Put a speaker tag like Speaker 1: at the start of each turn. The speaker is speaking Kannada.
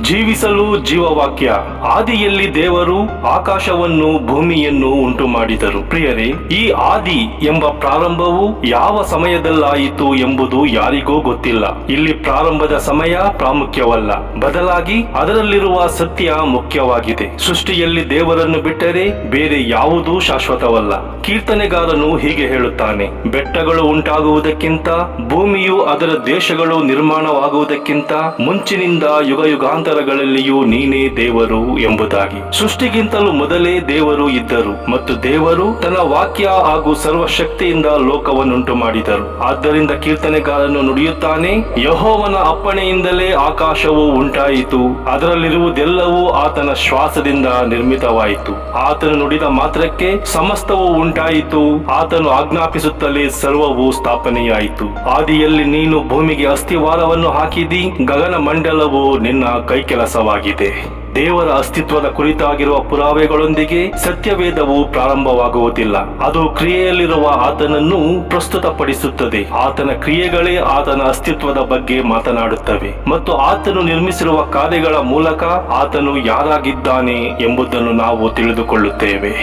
Speaker 1: ಜೀವಿಸಲು ಜೀವವಾಕ್ಯ. ಆದಿಯಲ್ಲಿ ದೇವರು ಆಕಾಶವನ್ನು ಭೂಮಿಯನ್ನು ಉಂಟು ಮಾಡಿದರು. ಪ್ರಿಯರೇ, ಈ ಆದಿ ಎಂಬ ಪ್ರಾರಂಭವು ಯಾವ ಸಮಯದಲ್ಲಾಯಿತು ಎಂಬುದು ಯಾರಿಗೂ ಗೊತ್ತಿಲ್ಲ. ಇಲ್ಲಿ ಪ್ರಾರಂಭದ ಸಮಯ ಪ್ರಾಮುಖ್ಯವಲ್ಲ, ಬದಲಾಗಿ ಅದರಲ್ಲಿರುವ ಸತ್ಯ ಮುಖ್ಯವಾಗಿದೆ. ಸೃಷ್ಟಿಯಲ್ಲಿ ದೇವರನ್ನು ಬಿಟ್ಟರೆ ಬೇರೆ ಯಾವುದೂ ಶಾಶ್ವತವಲ್ಲ. ಕೀರ್ತನೆಗಾರನು ಹೀಗೆ ಹೇಳುತ್ತಾನೆ: ಬೆಟ್ಟಗಳು ಉಂಟಾಗುವುದಕ್ಕಿಂತ, ಭೂಮಿಯು ಅದರ ದೇಶಗಳು ನಿರ್ಮಾಣವಾಗುವುದಕ್ಕಿಂತ ಮುಂಚಿನಿಂದ ಯುಗ ಯುಗಾಂತರಗಳಲ್ಲಿಯೂ ನೀನೇ ದೇವರು ಎಂಬುದಾಗಿ. ಸೃಷ್ಟಿಗಿಂತಲೂ ಮೊದಲೇ ದೇವರು ಇದ್ದರು ಮತ್ತು ದೇವರು ತನ್ನ ವಾಕ್ಯ ಹಾಗೂ ಸರ್ವಶಕ್ತಿಯಿಂದ ಲೋಕವನ್ನುಂಟು ಮಾಡಿದರು. ಆದ್ದರಿಂದ ಕೀರ್ತನೆಗಾರನು ನುಡಿಯುತ್ತಾನೆ: ಯೆಹೋವನ ಅಪ್ಪಣೆಯಿಂದಲೇ ಆಕಾಶವು ಉಂಟಾಯಿತು, ಅದರಲ್ಲಿರುವುದೆಲ್ಲವೂ ಆತನ ಶ್ವಾಸದಿಂದ ನಿರ್ಮಿತವಾಯಿತು. ಆತನು ನುಡಿದ ಮಾತ್ರಕ್ಕೆ ಸಮಸ್ತವೂ ಉಂಟಾಯಿತು, ಆತನು ಆಜ್ಞಾಪಿಸುತ್ತಲೇ ಸರ್ವವೂ ಸ್ಥಾಪನೆಯಾಯಿತು. ಆದಿಯಲ್ಲಿ ನೀನು ಭೂಮಿಗೆ ಅಸ್ಥಿವಾರವನ್ನು ಹಾಕಿದಿ, ಗಗನ ಮಂಡಲವು ನಿನ್ನ ಕೈಕೆಲಸವಾಗಿದೆ. ದೇವರ ಅಸ್ತಿತ್ವದ ಕುರಿತಾಗಿರುವ ಪುರಾವೆಗಳೊಂದಿಗೆ ಸತ್ಯವೇದವು ಪ್ರಾರಂಭವಾಗುವುದಿಲ್ಲ. ಅದು ಕ್ರಿಯೆಯಲ್ಲಿರುವ ಆತನನ್ನು ಪ್ರಸ್ತುತಪಡಿಸುತ್ತದೆ. ಆತನ ಕ್ರಿಯೆಗಳೇ ಆತನ ಅಸ್ತಿತ್ವದ ಬಗ್ಗೆ ಮಾತನಾಡುತ್ತವೆ ಮತ್ತು ಆತನು ನಿರ್ಮಿಸಿರುವ ಕಾರ್ಯಗಳ ಮೂಲಕ ಆತನು ಯಾರಾಗಿದ್ದಾನೆ ಎಂಬುದನ್ನು ನಾವು ತಿಳಿದುಕೊಳ್ಳುತ್ತೇವೆ.